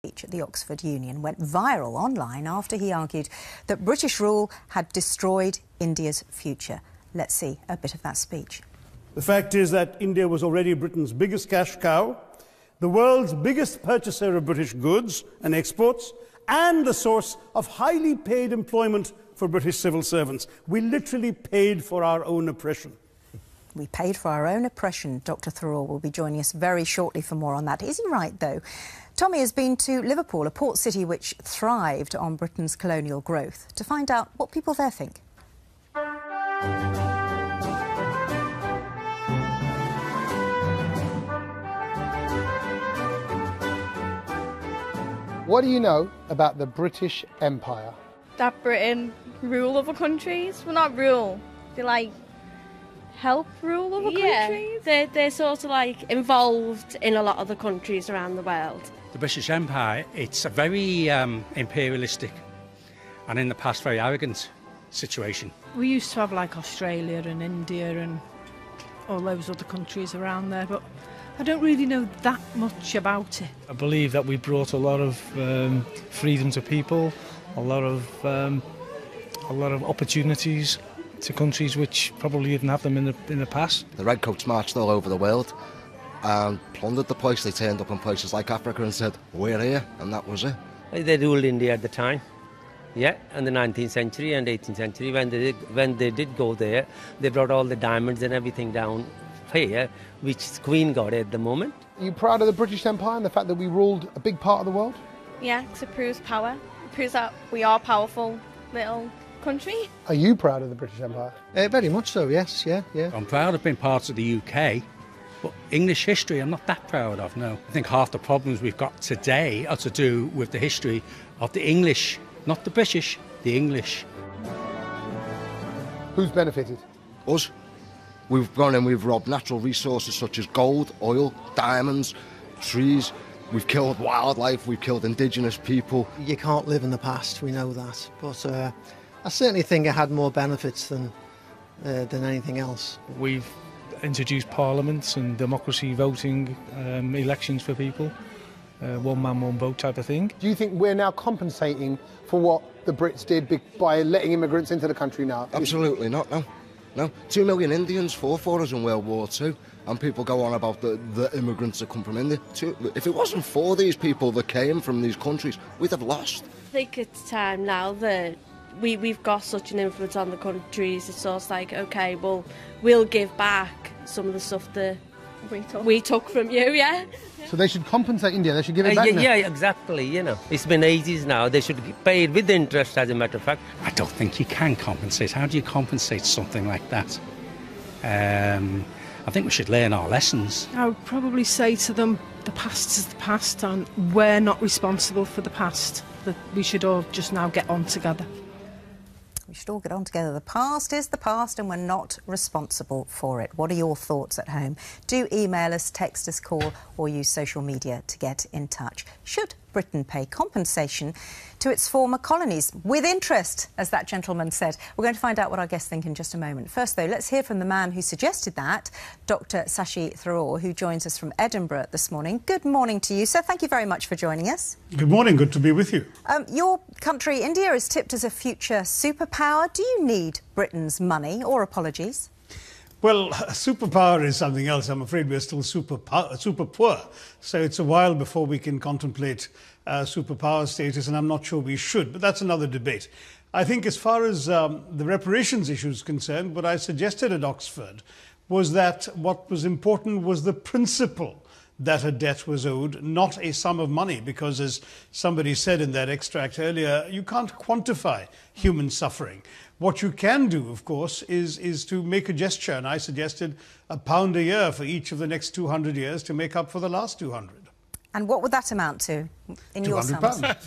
Speech at the Oxford Union went viral online after he argued that British rule had destroyed India's future. Let's see a bit of that speech. The fact is that India was already Britain's biggest cash cow, the world's biggest purchaser of British goods and exports, and the source of highly paid employment for British civil servants. We literally paid for our own oppression. We paid for our own oppression. Dr. Tharoor will be joining us very shortly for more on that. Is he right, though? Tommy has been to Liverpool, a port city which thrived on Britain's colonial growth, to find out what people there think. What do you know about the British Empire? That Britain rule other countries? Well, not rule. They like help rule other countries? They're sort of like involved in a lot of the countries around the world. The British Empire, it's a very imperialistic and in the past very arrogant situation. We used to have like Australia and India and all those other countries around there, but I don't really know that much about it. I believe that we brought a lot of freedom to people, a lot of opportunities to countries which probably didn't have them in the past. The Redcoats marched all over the world and plundered the place. They turned up in places like Africa and said, "We're here," and that was it. They ruled India at the time, in the 19th century and 18th century. When they did go there, they brought all the diamonds and everything down here, which Queen got at the moment. Are you proud of the British Empire and the fact that we ruled a big part of the world? Yeah, because it proves power. It proves that we are a powerful little country. Are you proud of the British Empire? Very much so, yes, yeah. I'm proud of being part of the UK, but English history I'm not that proud of, no. I think half the problems we've got today are to do with the history of the English, not the British, the English. Who's benefited? Us. We've gone and we've robbed natural resources such as gold, oil, diamonds, trees. We've killed wildlife, we've killed indigenous people. You can't live in the past, we know that. But I certainly think it had more benefits than anything else. We've introduced parliaments and democracy voting, elections for people, one man, one vote type of thing. Do you think we're now compensating for what the Brits did by letting immigrants into the country now? Absolutely not, no. No, 2 million Indians fought for us in World War II, and people go on about the immigrants that come from India. If it wasn't for these people that came from these countries, we'd have lost. I think it's time now that we've got such an influence on the countries. It's sort of like, OK, well, we'll give back some of the stuff that we took from you, yeah? So they should compensate India, they should give it back now? Yeah, exactly, It's been ages now. They should pay it with interest, as a matter of fact. I don't think you can compensate. How do you compensate something like that? I think we should learn our lessons. I would probably say to them, the past is the past and we're not responsible for the past. That we should all just now get on together. We should all get on together. The past is the past and we're not responsible for it. What are your thoughts at home? Do email us, text us, call or use social media to get in touch. Should Britain pay compensation to its former colonies? With interest, as that gentleman said. We're going to find out what our guests think in just a moment. First, though, let's hear from the man who suggested that, Dr. Shashi Tharoor, who joins us from Edinburgh this morning. Good morning to you, sir. Thank you very much for joining us. Good morning. Good to be with you. Your country, India, is tipped as a future superpower. Do you need Britain's money or apologies? Well, superpower is something else. I'm afraid we're still super poor. So it's a while before we can contemplate superpower status, and I'm not sure we should. But that's another debate. I think as far as the reparations issue is concerned, what I suggested at Oxford was that what was important was the principle that a debt was owed, not a sum of money, because as somebody said in that extract earlier, you can't quantify human suffering. What you can do, of course, is to make a gesture, and I suggested £1 a year for each of the next 200 years to make up for the last 200. And what would that amount to in your sums? £200.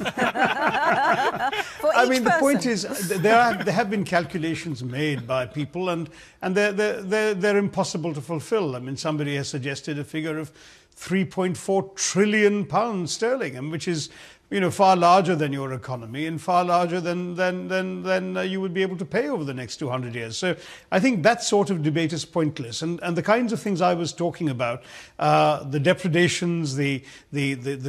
I mean, the point is, there have been calculations made by people, and they're impossible to fulfil. I mean, somebody has suggested a figure of 3.4 trillion pounds sterling, and which is, you know, far larger than your economy and far larger than you would be able to pay over the next 200 years. So I think that sort of debate is pointless. And the kinds of things I was talking about, the depredations, the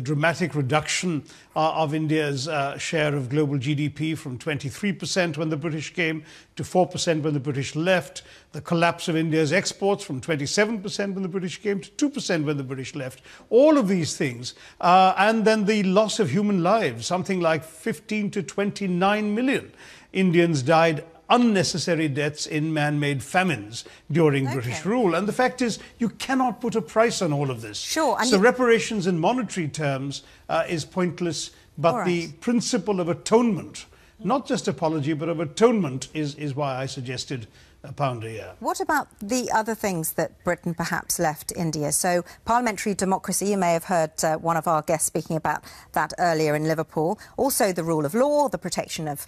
dramatic reduction of India's share of global GDP from 23% when the British came to 4% when the British left, the collapse of India's exports from 27% when the British came to 2% when the British left, all of these things, and then the loss of human lives, something like 15 to 29 million Indians died unnecessary deaths in man-made famines during British rule. And the fact is, you cannot put a price on all of this. Sure. And so reparations in monetary terms is pointless, but the principle of atonement, not just apology, but of atonement, is why I suggested £1 a year. What about the other things that Britain perhaps left India? So parliamentary democracy, you may have heard one of our guests speaking about that earlier in Liverpool. Also the rule of law, the protection of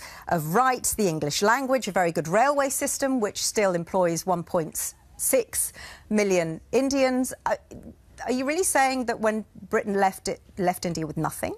rights, the English language, a very good railway system which still employs 1.6 million Indians. Are you really saying that when Britain left India with nothing?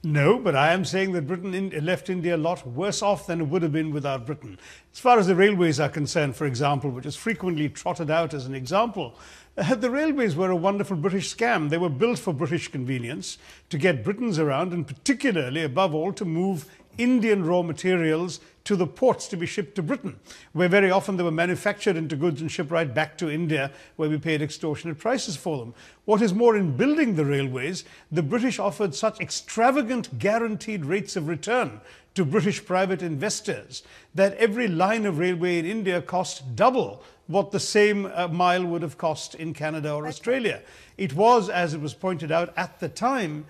No, but I am saying that Britain left India a lot worse off than it would have been without Britain. As far as the railways are concerned, for example, which is frequently trotted out as an example, the railways were a wonderful British scam. They were built for British convenience, to get Britons around, and particularly, above all, to move Indian raw materials to the ports to be shipped to Britain, where very often they were manufactured into goods and shipped right back to India, where we paid extortionate prices for them. What is more, in building the railways, the British offered such extravagant guaranteed rates of return to British private investors that every line of railway in India cost double what the same mile would have cost in Canada or Australia. It was, as it was pointed out at the time,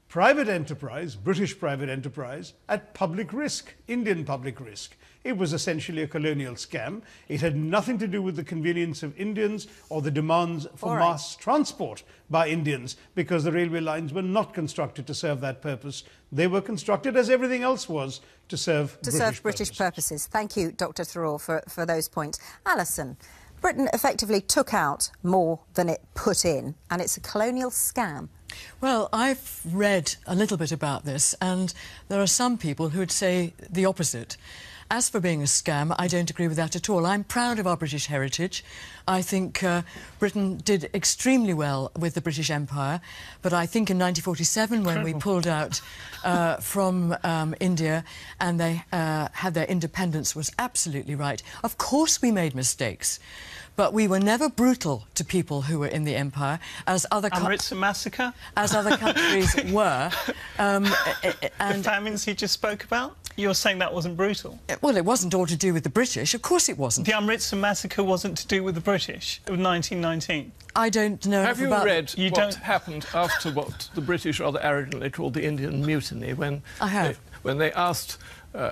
private enterprise, British private enterprise, at public risk, Indian public risk. It was essentially a colonial scam. It had nothing to do with the convenience of Indians or the demands for mass transport by Indians, because the railway lines were not constructed to serve that purpose. They were constructed, as everything else was, to serve British purposes. Thank you, Dr. Tharoor, for those points. Alison, Britain effectively took out more than it put in, and it's a colonial scam. Well, I've read a little bit about this, and there are some people who would say the opposite. As for being a scam, I don't agree with that at all. I'm proud of our British heritage. I think Britain did extremely well with the British Empire, but I think in 1947, when we pulled out from India and they had their independence, was absolutely right. Of course we made mistakes, but we were never brutal to people who were in the empire, as other Amritsar massacre, as other countries were. And the famines you just spoke about, you're saying that wasn't brutal? Well, it wasn't all to do with the British. Of course it wasn't. The Amritsar massacre wasn't to do with the British of 1919. I don't know. Have you read what happened after what the British rather arrogantly called the Indian Mutiny, when they asked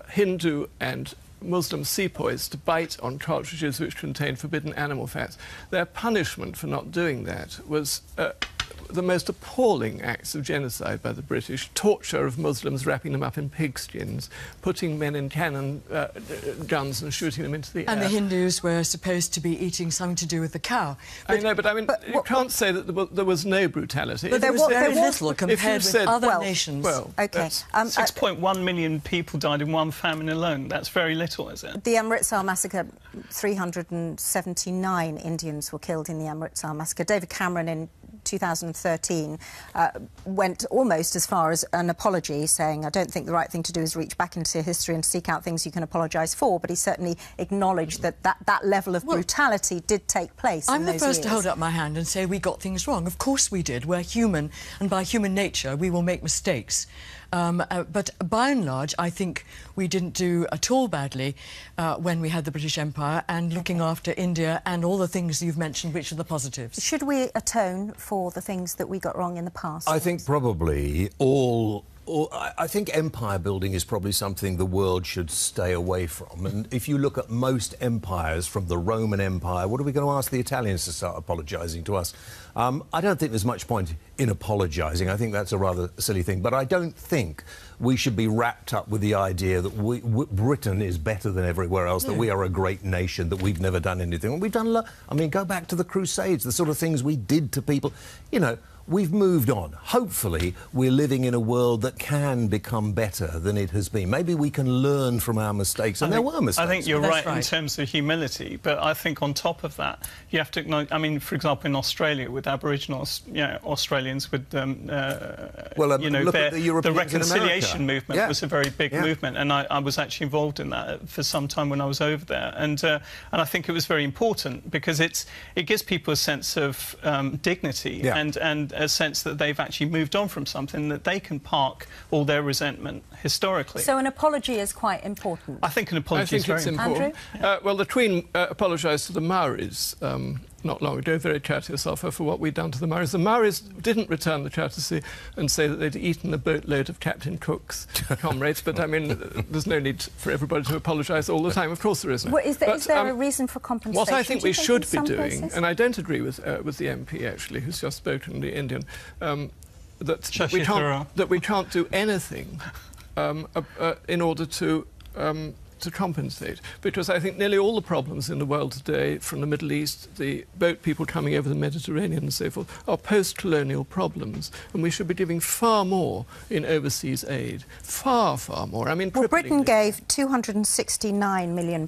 Hindu and Muslim sepoys to bite on cartridges which contained forbidden animal fats? Their punishment for not doing that was the most appalling acts of genocide by the British, torture of Muslims, wrapping them up in pig skins, putting men in cannon guns and shooting them into the air. And the Hindus were supposed to be eating something to do with the cow. But, I know, but I mean, you can't say that there was no brutality. But there was very little compared with other nations. Well, okay. 6.1 million people died in one famine alone. That's very little, is it? The Amritsar massacre, 379 Indians were killed in the Amritsar massacre. David Cameron in 2013 went almost as far as an apology, saying, I don't think the right thing to do is reach back into history and seek out things you can apologise for, but he certainly acknowledged that that level of brutality did take place. I'm the first to hold up my hand and say we got things wrong. Of course we did. We're human, and by human nature we will make mistakes. But by and large, I think we didn't do at all badly when we had the British Empire and looking after India and all the things you've mentioned, which are the positives. Should we atone for the things that we got wrong in the past? I think probably I think empire building is probably something the world should stay away from. And if you look at most empires, from the Roman Empire, what are we going to ask the Italians to start apologising to us? I don't think there's much point in apologising. I think that's a rather silly thing. But I don't think we should be wrapped up with the idea that Britain is better than everywhere else, that we are a great nation, that we've never done anything. We've done, I mean, go back to the Crusades, the sort of things we did to people. You know, we've moved on. Hopefully, we're living in a world that can become better than it has been. Maybe we can learn from our mistakes, and there were mistakes. I think you're right in terms of humility, but I think on top of that, you have to acknowledge, I mean, for example, in Australia, with Aboriginal Australians, with, the reconciliation movement was a very big movement, and I was actually involved in that for some time when I was over there, and I think it was very important because it gives people a sense of dignity and a sense that they've actually moved on from something, that they can park all their resentment historically. So an apology is quite important? I think an apology is very important. Well, the Queen apologised to the Maoris not long ago, very courteous of her, for what we'd done to the Maoris. The Maoris didn't return the courtesy and say that they'd eaten a boatload of Captain Cook's comrades, but, I mean, there's no need for everybody to apologise all the time. Of course there isn't. Well, is there a reason for compensation? What I think we should be doing, and I don't agree with the MP, actually, who's just spoken, the Indian, that we can't do anything in order to compensate, because I think nearly all the problems in the world today, from the Middle East, the boat people coming over the Mediterranean and so forth, are post-colonial problems, and we should be giving far more in overseas aid. Far, far more. I mean, well, Britain gave £269 million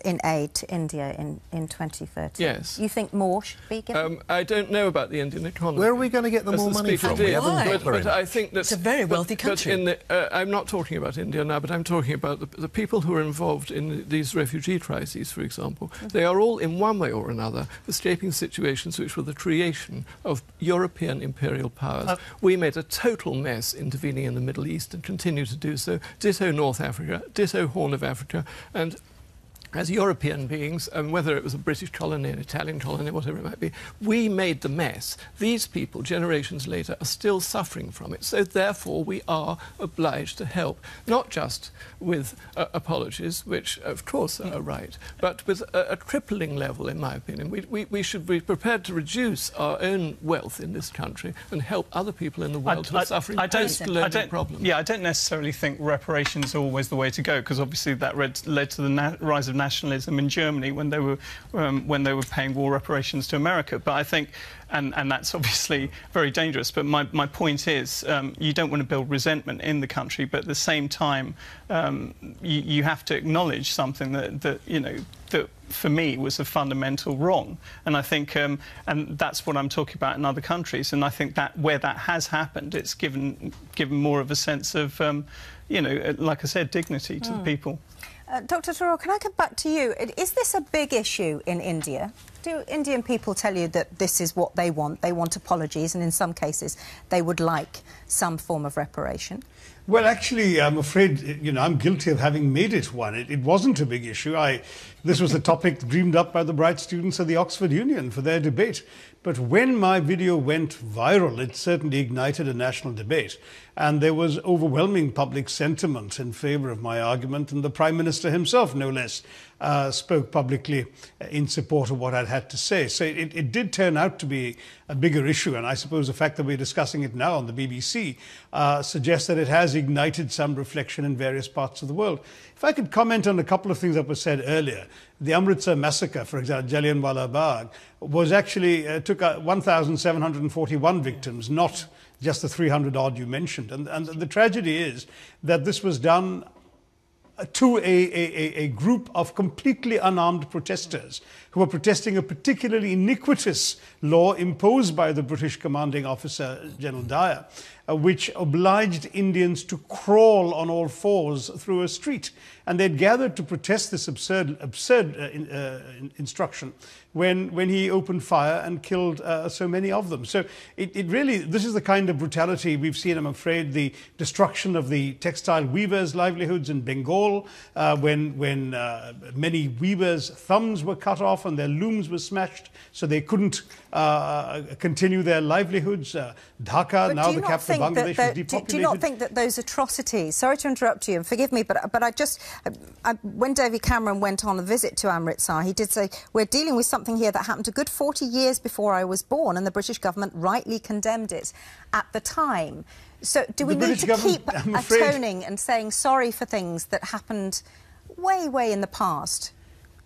in aid to India in 2013. Yes. You think more should be given? I don't know about the Indian economy. Where are we going to get the more money from? But I think that's... It's a very wealthy country. I'm not talking about India now, but I'm talking about the people who are involved in these refugee crises, for example. They are all, in one way or another, escaping situations which were the creation of European imperial powers. We made a total mess intervening in the Middle East and continue to do so. Ditto North Africa, ditto Horn of Africa, and as European beings, and whether it was a British colony, an Italian colony, whatever it might be, we made the mess. These people, generations later, are still suffering from it. So therefore, we are obliged to help, not just with apologies, which of course are right, but with a crippling level, in my opinion. We should be prepared to reduce our own wealth in this country and help other people in the world who are suffering post-colonial problems. Yeah, I don't necessarily think reparations are always the way to go, because obviously that led to the rise of nationalism in Germany when they were paying war reparations to America. But I think, and that's obviously very dangerous. But my point is, you don't want to build resentment in the country, but at the same time, you have to acknowledge something that for me was a fundamental wrong. And I think, and that's what I'm talking about in other countries. And I think that where that has happened, it's given more of a sense of, like I said, dignity to the people. Dr. Tharoor, can I come back to you? Is this a big issue in India? Do Indian people tell you that this is what they want? They want apologies, and in some cases they would like some form of reparation? Well, actually, I'm afraid, I'm guilty of having made it one. It wasn't a big issue. This was a topic dreamed up by the bright students at the Oxford Union for their debate. But when my video went viral, it certainly ignited a national debate. And there was overwhelming public sentiment in favour of my argument, and the Prime Minister himself, no less, spoke publicly in support of what I'd had to say. So it did turn out to be a bigger issue, and I suppose the fact that we're discussing it now on the BBC suggests that it has ignited some reflection in various parts of the world. If I could comment on a couple of things that were said earlier. The Amritsar massacre, for example, Jallianwala Bagh, was actually took 1,741 victims, not just the 300-odd you mentioned. And the tragedy is that this was done to a group of completely unarmed protesters who were protesting a particularly iniquitous law imposed by the British commanding officer, General Dyer, which obliged Indians to crawl on all fours through a street. And they'd gathered to protest this absurd instruction when he opened fire and killed so many of them. So it really, this is the kind of brutality we've seen, I'm afraid, the destruction of the textile weavers' livelihoods in Bengal, when many weavers' thumbs were cut off and their looms were smashed so they couldn't continue their livelihoods. Dhaka, now the capital of Bangladesh, was depopulated. Do you not think that those atrocities, sorry to interrupt you and forgive me, but when David Cameron went on a visit to Amritsar, he did say, we're dealing with something here that happened a good 40 years before I was born, and the British government rightly condemned it at the time. So do we need to keep atoning and saying sorry for things that happened way, way in the past?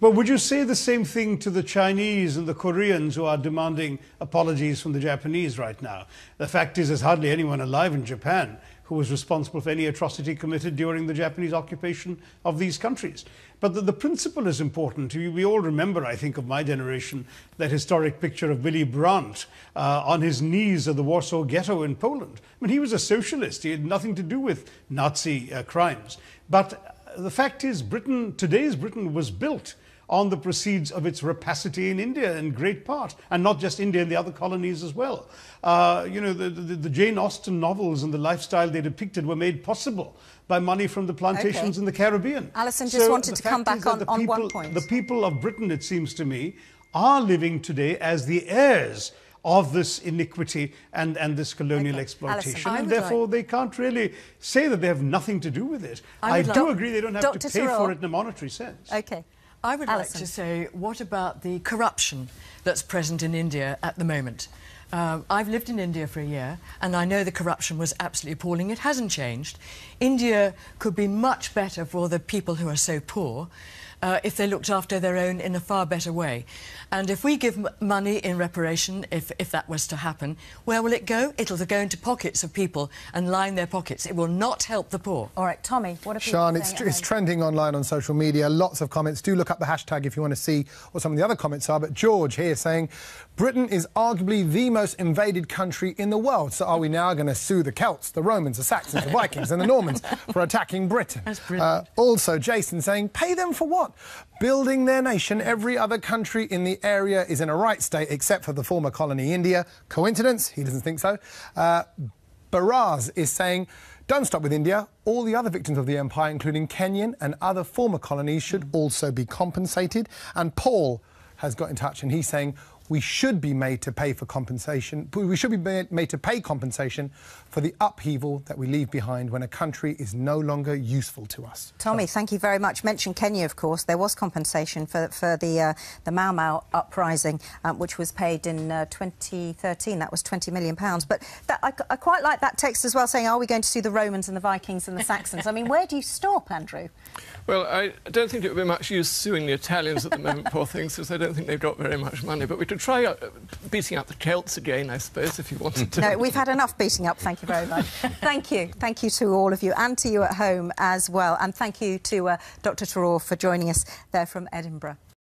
But would you say the same thing to the Chinese and the Koreans who are demanding apologies from the Japanese right now? The fact is, there's hardly anyone alive in Japan who was responsible for any atrocity committed during the Japanese occupation of these countries. But the principle is important. We all remember, I think, of my generation, that historic picture of Willy Brandt on his knees at the Warsaw Ghetto in Poland. I mean, he was a socialist. He had nothing to do with Nazi crimes. But the fact is, today's Britain was built on the proceeds of its rapacity in India in great part, and not just India, and the other colonies as well. You know, the Jane Austen novels and the lifestyle they depicted were made possible by money from the plantations in the Caribbean. Alison just wanted to come back on one point. The people of Britain, it seems to me, are living today as the heirs of this iniquity and this colonial exploitation. Alison, and therefore they can't really say that they have nothing to do with it. I do agree they don't have to pay for it in a monetary sense. Okay. I would like to say, what about the corruption that's present in India at the moment? I've lived in India for a year, and I know the corruption was absolutely appalling. It hasn't changed. India could be much better for the people who are so poor if they looked after their own in a far better way. And if we give money in reparation, if that was to happen, where will it go? It'll go into pockets of people and line their pockets. It will not help the poor. All right, Tommy, what are people Sian, saying it's trending online on social media. Lots of comments. Do look up the hashtag if you want to see what some of the other comments are. But George here saying, Britain is arguably the most invaded country in the world. So are we now going to sue the Celts, the Romans, the Saxons, the Vikings and the Normans for attacking Britain? That's brilliant. Also, Jason saying, pay them for what? Building their nation. Every other country in the area is in a right state except for the former colony India. Coincidence? He doesn't think so. Baraz is saying, don't stop with India. All the other victims of the empire, including Kenyan and other former colonies, should also be compensated. And Paul has got in touch and he's saying, we should be made to pay for compensation. We should be made to pay compensation for the upheaval that we leave behind when a country is no longer useful to us. Tommy, thank you very much. Mention Kenya, of course. There was compensation for the Mau Mau uprising, which was paid in 2013. That was £20 million. But I quite like that text as well, saying, are we going to sue the Romans and the Vikings and the Saxons? I mean, where do you stop, Andrew? Well, I don't think it would be much use suing the Italians at the moment, poor things, because I don't think they've got very much money. But we could try beating up the Celts again, I suppose, if you wanted to. No, we've had enough beating up, thank you very much. Thank you. Thank you to all of you and to you at home as well. And thank you to Dr. Taror for joining us there from Edinburgh.